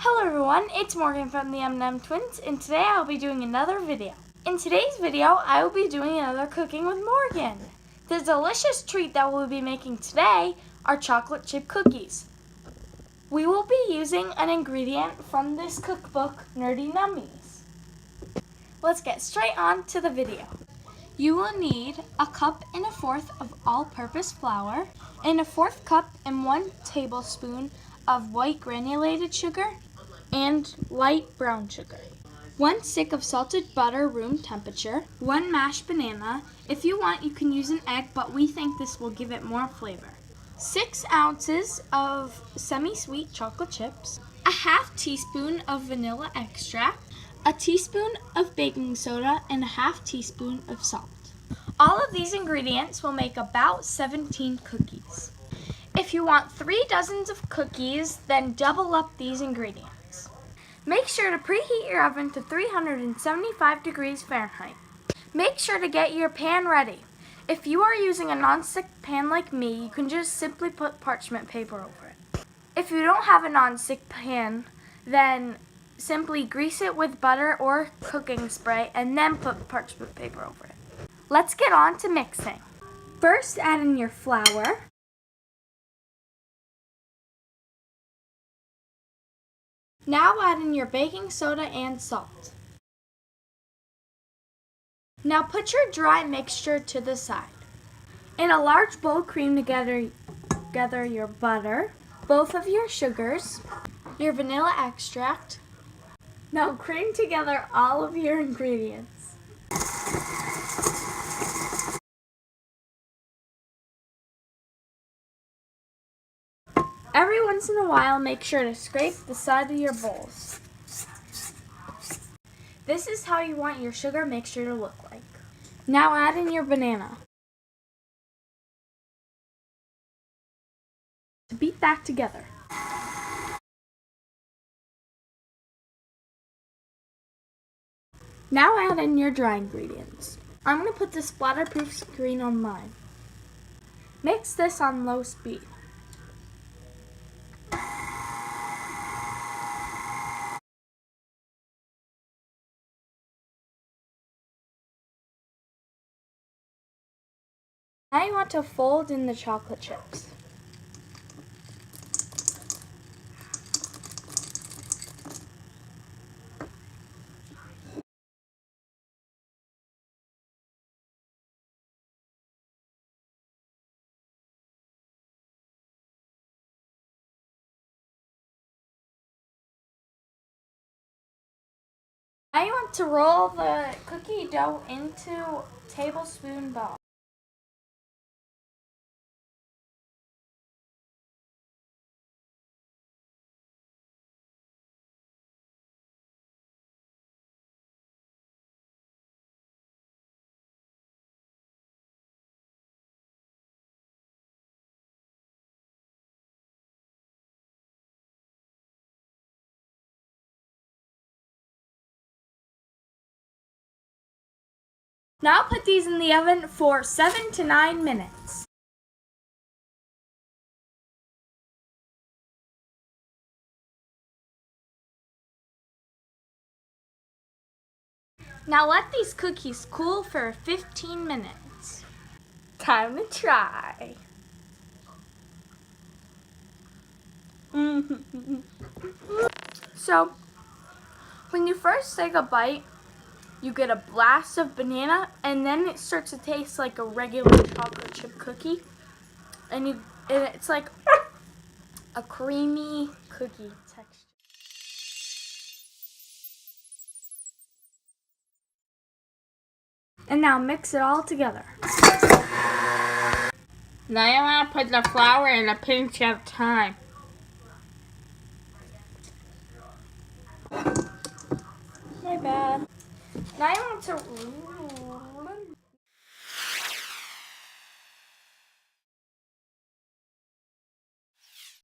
Hello everyone, it's Morgan from the M&M Twins, and today I'll be doing another video. In today's video, I will be doing another Cooking with Morgan. The delicious treat that we'll be making today are chocolate chip cookies. We will be using an ingredient from this cookbook, Nerdy Nummies. Let's get straight on to the video. You will need a cup and a fourth of all-purpose flour, and a fourth cup and 1 tablespoon of white granulated sugar, and light brown sugar. 1 stick of salted butter room temperature, 1 mashed banana. If you want, you can use an egg, but we think this will give it more flavor. 6 ounces of semi-sweet chocolate chips, a half teaspoon of vanilla extract, a teaspoon of baking soda, and a half teaspoon of salt. All of these ingredients will make about 17 cookies. If you want 3 dozens of cookies, then double up these ingredients. Make sure to preheat your oven to 375 degrees Fahrenheit. Make sure to get your pan ready. If you are using a non-stick pan like me, you can just simply put parchment paper over it. If you don't have a non-stick pan, then simply grease it with butter or cooking spray and then put parchment paper over it. Let's get on to mixing. First, add in your flour. Now add in your baking soda and salt. Now put your dry mixture to the side. In a large bowl, cream together your butter, both of your sugars, your vanilla extract. Now cream together all of your ingredients. Every once in a while, make sure to scrape the side of your bowls. This is how you want your sugar mixture to look like. Now add in your banana. To beat that together. Now add in your dry ingredients. I'm going to put the splatterproof screen on mine. Mix this on low speed. Now you want to fold in the chocolate chips. Now you want to roll the cookie dough into tablespoon balls. Now put these in the oven for 7 to 9 minutes. Now let these cookies cool for 15 minutes. Time to try. So, when you first take a bite, you get a blast of banana, and then it starts to taste like a regular chocolate chip cookie, and it's like a creamy cookie texture. And now mix it all together. Now you want to put the flour in a pinch at a time. My bad. Now you want to